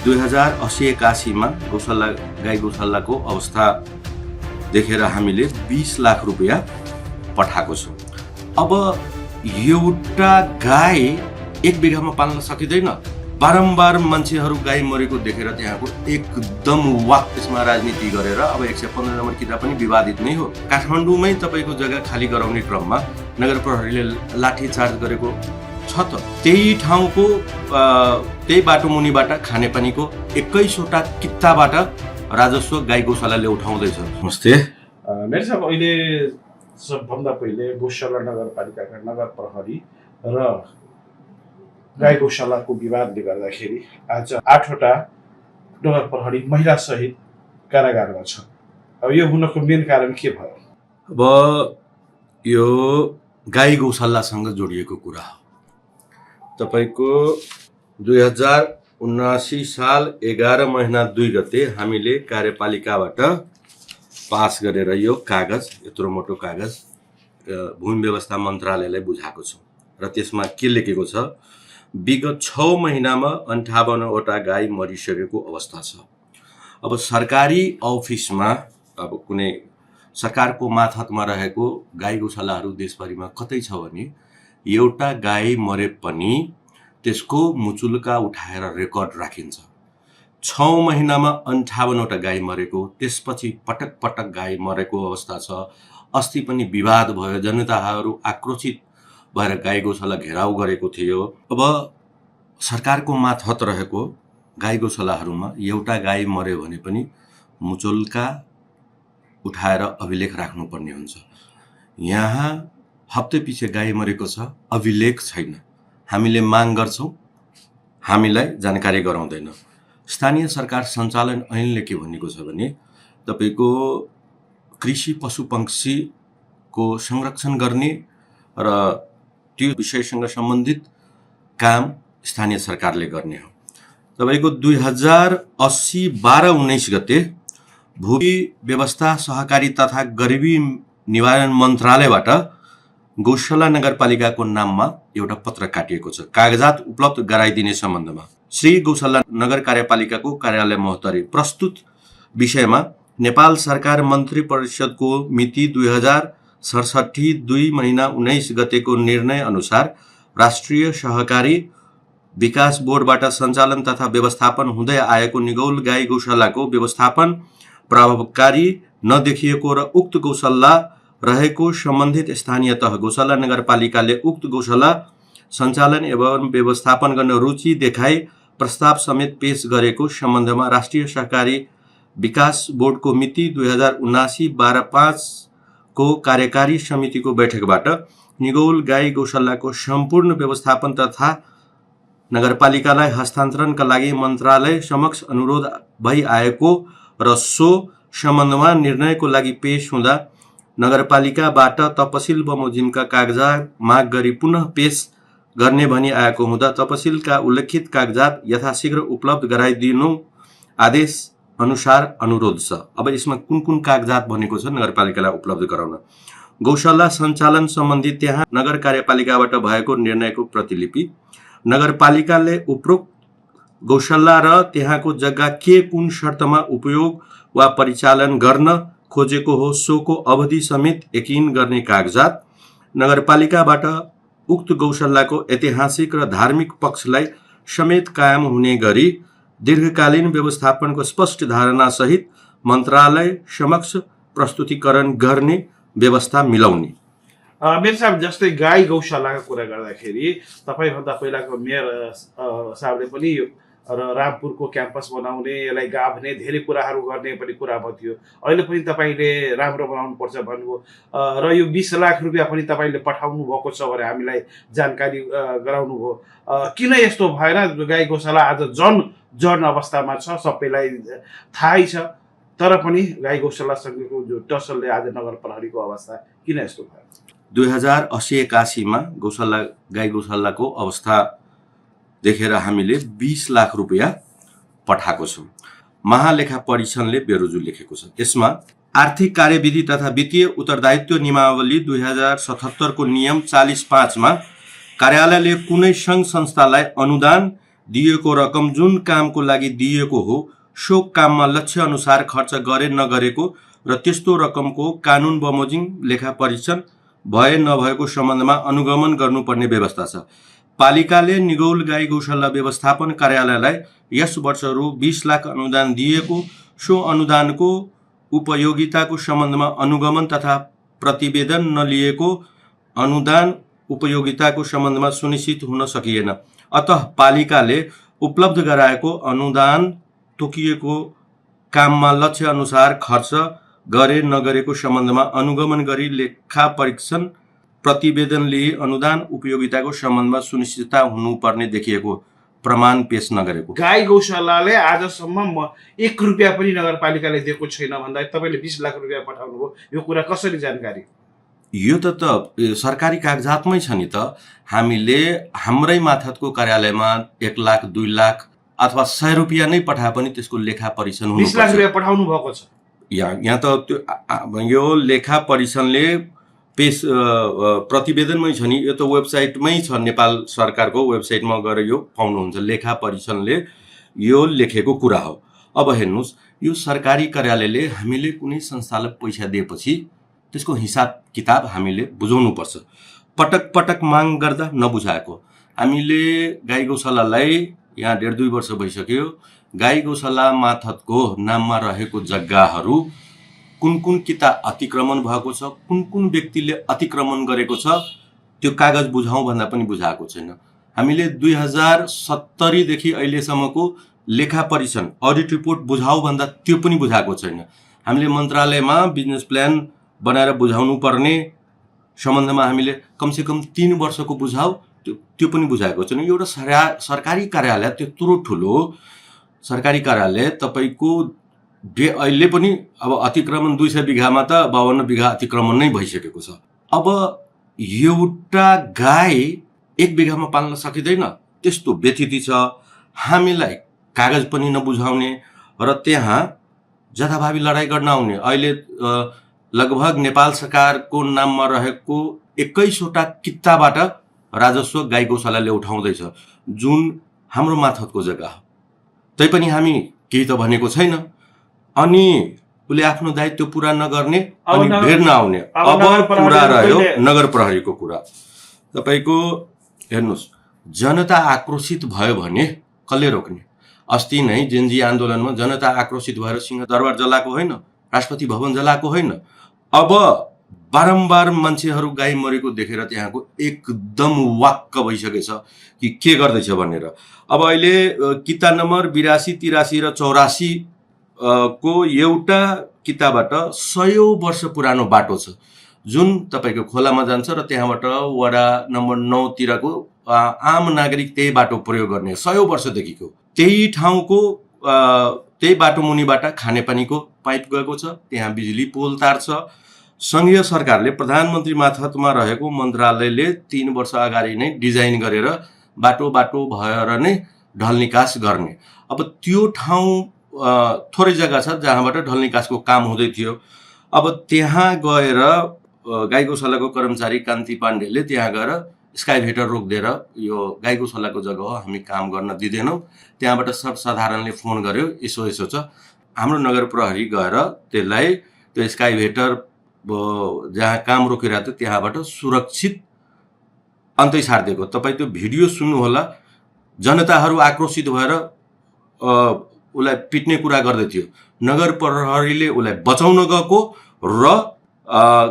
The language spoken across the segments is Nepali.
2080-81 मा गाई गौशालाको अवस्था देखेर हामीले 20 लाख रुपैयाँ पठाएको छौँ। अब एउटा गाई एक बिघामा पाल्न सकिँदैन। बारम्बार मान्छेहरू गाई मरेको देखेर त्यहाँको एकदम वाक त्यसमा राजनीति गरेर अब 115 नम्बर किताब पनि विवादित नै हो। काठमाडौँमै तपाईँको जग्गा खाली गराउने क्रममा नगर प्रहरीले लाठी चार्ज गरेको छ त। त्यही ठाउँको त्यही बाटो मुनिबाट खानेपानीको 21वटा कित्ताबाट राजस्व गाई गौशालाले उठाउँदैछ। नमस्ते। मेरो साहब, अहिले सबभन्दा पहिले गोशाला नगरपालिकाका नगर प्रहरी र गाई गौशालाको विवादले गर्दाखेरि आज 8वटा नगर प्रहरी महिला सहित कारागारमा छ। अब यो हुनको मेन कारण के भयो? अब यो गाई गौशालासँग जोडिएको कुरा हो। तपाईको 2079 साल 11 महिना 2 गते हामीले कार्यपालिकाबाट पास गरेर यो कागज, यत्रो मोटो कागज भूमि व्यवस्था मन्त्रालयलाई बुझाएको छौँ र त्यसमा के लेखेको छ? विगत 6 महिनामा 58वटा गाई मरिसकेको अवस्था छ। अब सरकारी अफिसमा अब कुनै सरकारको मातहतमा रहेको गाई गौशालाहरू देशभरिमा कतै छ भने एउटा गाई मरे पनि त्यसको मुचुल्का उठाएर रेकर्ड राखिन्छ। 6 महिनामा 58वटा गाई मरेको, त्यसपछि पटक पटक गाई मरेको अवस्था छ। अस्ति पनि विवाद भयो, जनताहरू आक्रोशित भएर गाई गौशाला घेराउ गरेको थियो। अब सरकारको मातहत रहेको गाई गौशालाहरूमा एउटा गाई मर्यो भने पनि मुचुल्का उठाएर अभिलेख राख्नुपर्ने हुन्छ। यहाँ हप्ते पछि गाई मरेको छ, अभिलेख छैन। हामीले माग गर्छौँ, हामीलाई जानकारी गराउँदैन। स्थानीय सरकार सञ्चालन ऐनले के भनेको छ भने तपाईको कृषि पशुपक्षीको संरक्षण गर्ने र त्यो विषयसँग सम्बन्धित काम स्थानीय सरकारले गर्ने हो। तपाईको 2080 12-19 गते भूमि व्यवस्था सहकारी तथा गरिबी निवारण मन्त्रालयबाट गौशाला नगरपालिकाको नाममा एउटा पत्र काटिएको छ कागजात उपलब्ध गराइदिने सम्बन्धमा। श्री गौशाला नगर कार्यपालिकाको कार्यालय महोत्तरी प्रस्तुत विषयमा नेपाल सरकार मन्त्री परिषदको मिति 2067 2 महिना 19 गतेको निर्णय अनुसार राष्ट्रिय सहकारी विकास बोर्डबाट सञ्चालन तथा व्यवस्थापन हुँदै आएको निगौल गाई गौशालाको व्यवस्थापन प्रभावकारी नदेखिएको र उक्त गौशाला रहेको सम्बन्धित स्थानीय तह गौशाला नगरपालिकाले उक्त गौशाला सञ्चालन एवं व्यवस्थापन गर्न रुचि देखाई प्रस्ताव समेत पेश गरेको सम्बन्धमा राष्ट्रिय सहकारी विकास बोर्डको मिति 2079-12-5 को कार्यकारी समितिको बैठकबाट निगौल गाई गौशालाको सम्पूर्ण व्यवस्थापन तथा नगरपालिकालाई हस्तान्तरणका लागि मन्त्रालय समक्ष अनुरोध भई आएको र सो सम्बन्धमा निर्णयको लागि पेश हुँदा नगरपालिकाबाट तपसिल बमोजिमका कागजात माग गरी पुनः पेश गर्ने भनी आएको हुँदा तपसिलका उल्लेखित कागजात यथाशीघ्र उपलब्ध गराइदिनु आदेश अनुसार अनुरोध छ। अब यसमा कुन कुन कागजात भनेको छ नगरपालिकालाई उपलब्ध गराउन? गौशाला सञ्चालन सम्बन्धी त्यहाँ नगर कार्यपालिकाबाट भएको निर्णयको प्रतिलिपि, नगरपालिकाले उपरोक्त गौशाला र त्यहाँको जग्गा के कुन शर्तमा उपयोग वा परिचालन गर्न खोजेको हो सोको अवधि समेत यकिन गर्ने कागजात, नगरपालिकाबाट उक्त गौशालाको ऐतिहासिक र धार्मिक पक्षलाई समेत कायम हुने गरी दीर्घकालीन व्यवस्थापनको स्पष्ट धारणा सहित मन्त्रालय समक्ष प्रस्तुतिकरण गर्ने व्यवस्था मिलाउने। मेरो साहब, जस्तै गाई गौशालाको कुरा गर्दाखेरि तपाईभन्दा पहिलाको मेयर साहबले पनि र रामपुरको क्याम्पस बनाउने, यसलाई गाभ्ने धेरै कुराहरू गर्ने पनि कुरा भएको थियो। अहिले पनि तपाईँले राम्रो बनाउनु पर्छ भन्नुभयो र यो 20 लाख रुपियाँ पनि तपाईँले पठाउनु भएको छ भने हामीलाई जानकारी गराउनु भयो। किन यस्तो भएन? गाई गौशाला आज जन अवस्थामा छ, सबैलाई थाहै छ, तर पनि गाई गौशालासँगको जो टसलले आज नगर प्रहरीको अवस्था किन यस्तो भयो? 2080-81 मा गाई गौशालाको अवस्था देखेर हामीले 20 लाख रुपैयाँ पठाएको छौँ। महालेखा परीक्षणले बेरोजु लेखेको छ। यसमा आर्थिक कार्यविधि तथा वित्तीय उत्तरदायित्व नियमावली 2077 को नियम 40(5) मा कार्यालयले कुनै सङ्घ संस्थालाई अनुदान दिएको रकम जुन कामको लागि दिएको हो सो काममा लक्ष्य अनुसार खर्च गरे नगरेको र त्यस्तो रकमको कानुन बमोजिम लेखा परीक्षण भए नभएको सम्बन्धमा अनुगमन गर्नुपर्ने व्यवस्था छ। पालिकाले निगौल गाई गौशाला व्यवस्थापन कार्यालयलाई यस वर्ष रु 20 लाख अनुदान दिएको सो अनुदानको उपयोगिताको सम्बन्धमा अनुगमन तथा प्रतिवेदन नलिएको अनुदान उपयोगिताको सम्बन्धमा सुनिश्चित हुन सकिएन। अतः पालिकाले उपलब्ध गराएको अनुदान तोकिएको काममा लक्ष्य अनुसार खर्च गरे नगरेको सम्बन्धमा अनुगमन गरी लेखा परीक्षण प्रतिवेदन लिए अनुदान उपयोगिताको सम्बन्धमा सुनिश्चितता हुनुपर्ने देखिएको प्रमाण पेश नगरेको। गाई गौशालाले आजसम्म 1 रुपियाँ पनि नगरपालिकाले दिएको छैन भन्दा तपाईँले 20 लाख रुपियाँ पठाउनु भयो, यो कुरा कसरी जानकारी? यो त सरकारी कागजातमै छ नि त। हामीले हाम्रै माथतको कार्यालयमा 1 लाख 2 लाख अथवा 100 रुपियाँ नै पठाए पनि त्यसको लेखा परीक्षण 20 लाख रुपियाँ पठाउनु भएको छ। यहाँ त त्यो यो लेखा परीक्षणले पेश प्रतिवेदनमै छ नि, यो त वेबसाइटमै छ, नेपाल सरकारको वेबसाइटमा गएर यो पाउनुहुन्छ। लेखा परीक्षणले यो लेखेको कुरा हो। अब हेर्नुहोस्, यो सरकारी कार्यालयले हामीले कुनै संस्थालाई पैसा दिएपछि त्यसको हिसाब किताब हामीले बुझाउनुपर्छ। पटक पटक माग गर्दा नबुझाएको। हामीले गाई गौशालालाई यहाँ 1.5-2 वर्ष भइसक्यो, गाई गौशाला माथतको नाममा रहेको जग्गाहरू कुन कुन किता अतिक्रमण भएको छ, कुन कुन व्यक्तिले अतिक्रमण गरेको छ, त्यो कागज बुझाउँ भन्दा पनि बुझाएको छैन। हामीले 2070 देखि अहिलेसम्मको लेखा परीक्षण अडिट रिपोर्ट बुझाऊ भन्दा त्यो पनि बुझाएको छैन। हामीले मन्त्रालयमा बिजनेस प्लान बनाएर बुझाउनु पर्ने सम्बन्धमा हामीले कमसेकम 3 वर्षको बुझाऊ, त्यो पनि बुझाएको छैन। एउटा सरकारी कार्यालय, त्यत्रो ठुलो सरकारी कार्यालय तपाईको अहिले पनि अब अतिक्रमण 200 बिघामा त 52 बिघा अतिक्रमण नै भइसकेको छ। अब एउटा गाई 1 बिघामा पाल्न सकिँदैन, त्यस्तो व्यथिति छ। हामीलाई कागज पनि नबुझाउने र त्यहाँ जथाभावी लडाइँ गर्न आउने। अहिले लगभग नेपाल सरकारको नाममा रहेको 21वटा कित्ताबाट राजस्व गाई गौशालाले उठाउँदैछ, जुन हाम्रो माथतको जग्गा हो। तैपनि हामी केही त भनेको छैन। अनि उसले आफ्नो दायित्व पुरा नगर्ने अनि भेट्न आउने। अब कुरा रह्यो नगर प्रहरीको कुरा। तपाईको हेर्नुहोस्, जनता आक्रोशित भयो भने कसले रोक्ने? अस्ति नै जेनजी आन्दोलनमा जनता आक्रोशित भएर सिंहदरबार जलाएको होइन, राष्ट्रपति भवन जलाएको होइन। अब बारम्बार मान्छेहरू गाई मरेको देखेर त्यहाँको एकदम वाक्क भइसकेछ कि के गर्दैछ भनेर। अब अहिले किता नम्बर 82, 83 र 84 को एउटा किताबाट 100 वर्ष पुरानो बाटो छ, जुन तपाईको खोलामा जान्छ र त्यहाँबाट वडा नम्बर 9 तिरको आम नागरिक त्यही बाटो प्रयोग गर्ने 100 वर्षदेखिको। त्यही ठाउँको त्यही बाटो मुनिबाट खानेपानीको पाइप गएको छ, त्यहाँ बिजुली पोल तार छ। संघीय सरकारले प्रधानमन्त्री मार्फतमा रहेको मन्त्रालयले 3 वर्ष अगाडि नै डिजाइन गरेर बाटो भएर नै ढल निकास गर्ने। अब त्यो ठाउँ थोरै जग्गा छ जहाँबाट ढल निकासको काम हुँदै थियो। अब त्यहाँ गएर गाई गौशालाको कर्मचारी कान्ति पाण्डेले त्यहाँ गएर स्काइभेटर रोकिदिएर यो गाई गौशालाको जग्गा हो, हामी काम गर्न दिँदैनौँ। त्यहाँबाट सर्वसाधारणले फोन गर्यो, यसो छ। हाम्रो नगर प्रहरी गएर त्यसलाई त्यो स्काइभेटर जहाँ काम रोकिरहेको थियो त्यहाँबाट सुरक्षित अन्तै छाडिदिएको। तपाईँ त्यो भिडियो सुन्नुहोला। जनताहरू आक्रोशित भएर उसलाई पिट्ने कुरा गर्दै थियो। नगर प्रहरीले उसलाई बचाउन गएको र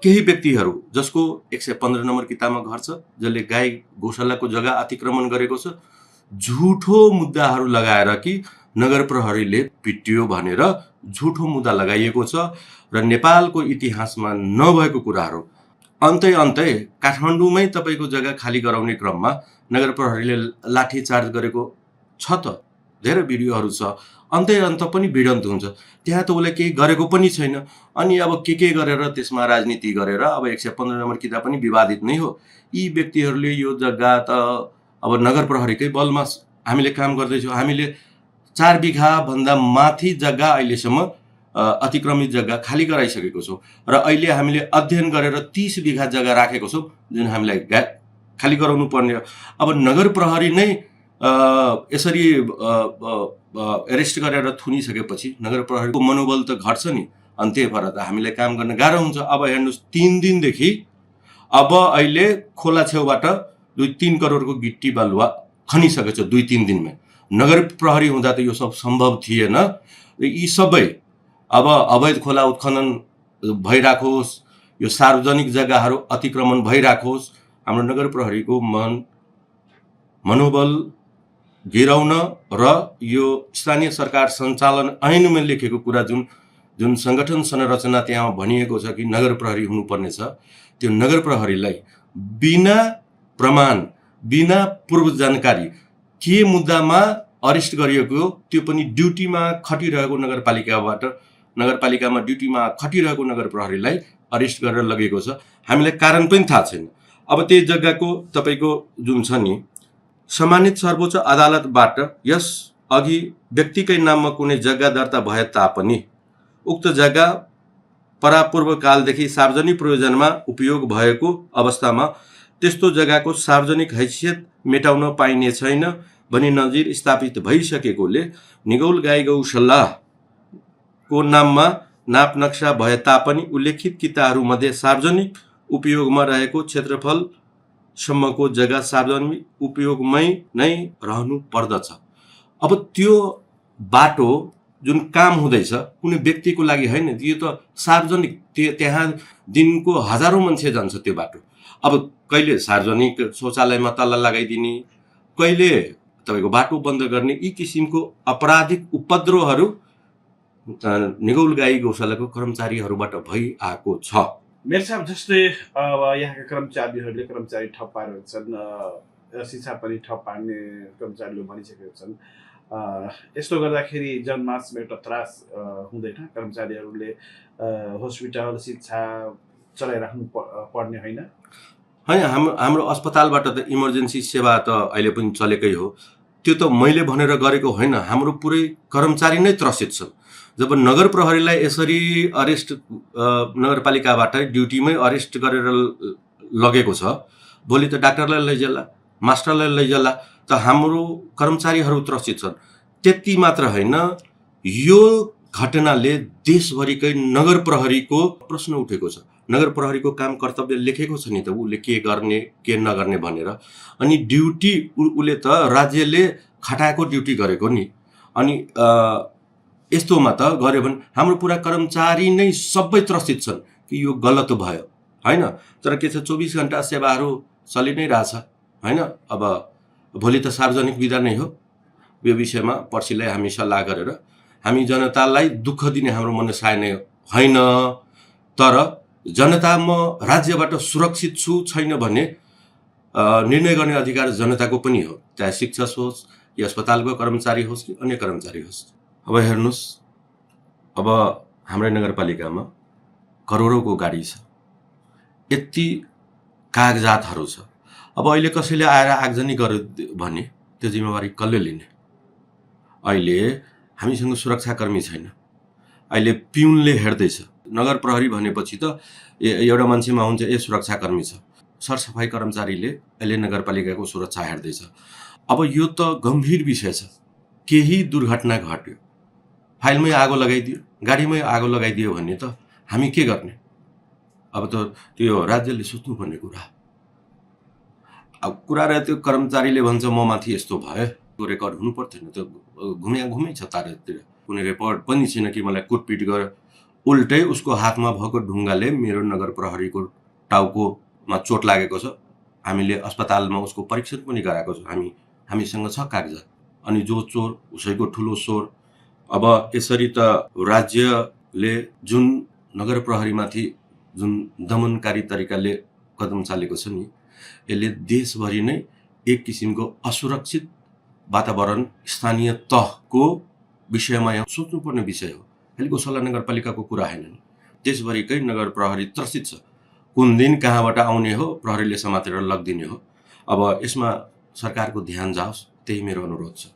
केही व्यक्तिहरू जसको 115 नम्बर किताबमा घर छ, जसले गाई गौशालाको जग्गा अतिक्रमण गरेको छ, झुठो मुद्दाहरू लगाएर कि नगर प्रहरीले पिट्यो भनेर झुठो मुद्दा लगाइएको छ र नेपालको इतिहासमा नभएको कुराहरू। अन्तै काठमाडौँमै तपाईँको जग्गा खाली गराउने क्रममा नगर प्रहरीले लाठी चार्ज गरेको छ त, धेरै भिडियोहरू छ। अन्त पनि भिडन्त हुन्छ। त्यहाँ त उसले केही गरेको पनि छैन। अनि अब के गरेर त्यसमा राजनीति गरेर अब 115 नम्बर किताब पनि विवादित नै हो। यी व्यक्तिहरूले यो जग्गा त अब नगर प्रहरीकै बलमा हामीले काम गर्दैछौँ। हामीले 4 बिघा भन्दा माथि जग्गा अहिलेसम्म अतिक्रमित जग्गा खाली गराइसकेको छौँ र अहिले हामीले अध्ययन गरेर 30 बिघा जग्गा राखेको छौँ जुन हामीलाई खाली गराउनु पर्ने। अब नगर प्रहरी नै यसरी एरेस्ट गरेर थुनिसकेपछि नगर प्रहरीको मनोबल त घट्छ नि, अनि त्यही भएर त हामीलाई काम गर्न गाह्रो हुन्छ। अब हेर्नुहोस् 3 दिनदेखि अब अहिले खोला छेउबाट 2-3 करोडको गिट्टी बालुवा खनिसकेको छ 2-3 दिनमै। नगर प्रहरी हुँदा त यो सब सम्भव थिएन। यी सबै अब अवैध खोला उत्खनन भइराखोस्, यो सार्वजनिक जग्गाहरू अतिक्रमण भइराखोस्, हाम्रो नगर प्रहरीको मनोबल गिराउन र यो स्थानीय सरकार सञ्चालन ऐनमा लेखेको कुरा जुन सङ्गठन संरचना त्यहाँ भनिएको छ कि नगर प्रहरी हुनुपर्ने छ, त्यो नगर प्रहरीलाई बिना प्रमाण, बिना पूर्व जानकारी के मुद्दामा अरेस्ट गरिएको, त्यो पनि ड्युटीमा खटिरहेको नगरपालिकामा ड्युटीमा खटिरहेको नगर प्रहरीलाई अरेस्ट गरेर लगेको छ। हामीलाई कारण पनि थाहा छैन। अब त्यही जग्गाको तपाईँको जुन छ नि, सम्मानित सर्वोच्च अदालतबाट यस अघि व्यक्तिकै नाममा कुनै जग्गा दर्ता भए तापनि उक्त जग्गा परापूर्वकालदेखि सार्वजनिक प्रयोजनमा उपयोग भएको अवस्थामा त्यस्तो जग्गाको सार्वजनिक हैसियत मेटाउन पाइने छैन भनी नजिर स्थापित भइसकेकोले निगौल गाई गौशालाको नाममा नाप नक्सा भए तापनि उल्लेखित किताहरूमध्ये सार्वजनिक उपयोगमा रहेको क्षेत्रफलसम्मको जग्गा सार्वजनिक उपयोगमै नै रहनु पर्दछ। अब त्यो बाटो जुन काम हुँदैछ कुनै व्यक्तिको लागि होइन, यो त सार्वजनिक, त्यहाँ दिनको हजारौँ मान्छे जान्छ त्यो बाटो। अब कहिले सार्वजनिक शौचालयमा तल्ला लगाइदिने, कहिले तपाईँको बाटो बन्द गर्ने, यी किसिमको आपराधिक उपद्रवहरू निगौल गाई गौशालाको कर्मचारीहरूबाट भइआएको छ। मेरो साहब, जस्तै अब यहाँका कर्मचारीहरूले कर्मचारी ठप पारेका छन्, शिक्षा पनि ठप पार्ने कर्मचारीले भनिसकेका छन्। यस्तो गर्दाखेरि जनमासमा एउटा त्रास हुँदैन? कर्मचारीहरूले हस्पिटल, शिक्षा चलाइराख्नु पर्ने होइन? होइन, हाम्रो अस्पतालबाट त इमर्जेन्सी सेवा त अहिले पनि चलेकै हो। त्यो त मैले भनेर गरेको होइन, हाम्रो पुरै कर्मचारी नै त्रसित छन्। जब नगर प्रहरीलाई यसरी अरेस्ट नगरपालिकाबाट ड्युटीमै अरेस्ट गरेर लगेको छ, भोलि त डाक्टरलाई लैजाला, मास्टरलाई लैजाला, त हाम्रो कर्मचारीहरू त्रसित छन्। त्यति मात्र होइन, यो घटनाले देशभरिकै नगर प्रहरीको प्रश्न उठेको छ। नगर प्रहरीको काम कर्तव्य लेखेको छ नि त, उसले के गर्ने के नगर्ने भनेर। अनि ड्युटी उसले त राज्यले खटाएको ड्युटी गरेको नि। अनि यस्तोमा त गऱ्यो भने हाम्रो पुरा कर्मचारी नै सबै त्रसित छन् कि यो गलत भयो होइन। तर के छ, 24 घण्टा सेवाहरू चलि नै रहेछ होइन। अब भोलि त सार्वजनिक विधा नै हो। यो विषयमा पर्सिलाई हामी सल्लाह गरेर हामी जनतालाई दुःख दिने हाम्रो मनसाय नै होइन, तर जनता म राज्यबाट सुरक्षित छु छैन भन्ने निर्णय गर्ने अधिकार जनताको पनि हो, चाहे शिक्षक होस् या अस्पतालको कर्मचारी होस् कि अन्य कर्मचारी होस्। अब हेर्नुहोस्, अब हाम्रै नगरपालिकामा करोडौँको गाडी छ, यति कागजातहरू छ। अब अहिले कसैले आएर आगजनी गर्यो भने त्यो जिम्मेवारी कसले लिने? अहिले हामीसँग सुरक्षाकर्मी छैन। अहिले पिउनले हेर्दैछ। नगर प्रहरी भनेपछि त एउटा मान्छेमा हुन्छ ए सुरक्षाकर्मी छ, सरसफाइ कर्मचारीले अहिले नगरपालिकाको सुरक्षा हेर्दैछ। अब यो त गम्भीर विषय छ। केही दुर्घटना घट्यो, फाइलमै आगो लगाइदियो, गाडीमै आगो लगाइदियो भने त हामी के गर्ने? अब त त्यो राज्यले सोच्नुपर्ने कुरा। अब कुरा रह्यो त्यो कर्मचारीले भन्छ म माथि यस्तो भयो, त्यो रेकर्ड हुनु पर्थेन, त्यो घुमै छ तारतिर। कुनै रेकर्ड पनि छैन कि मलाई कुटपिट गर्यो। उल्टै उसको हातमा भएको ढुङ्गाले मेरो नगर प्रहरीको टाउकोमा चोट लागेको छ। हामीले अस्पतालमा उसको परीक्षण पनि गराएको छ। हामीसँग छ कागजात। अनि जो चोर उसैको ठुलो चोर। अब यसरी त राज्यले जुन नगर प्रहरीमाथि जुन दमनकारी तरिकाले कदम चालेको छ नि, यसले देशभरि नै एक किसिमको असुरक्षित वातावरण स्थानीय तहको विषयमा यहाँ सोच्नुपर्ने विषय हो। खालि गौशाला नगरपालिकाको कुरा होइन नि, देशभरिकै नगर प्रहरी त्रसित छ। कुन दिन कहाँबाट आउने हो, प्रहरीले समातेर लगिदिने हो। अब यसमा सरकारको ध्यान जाओस्, त्यही मेरो अनुरोध छ।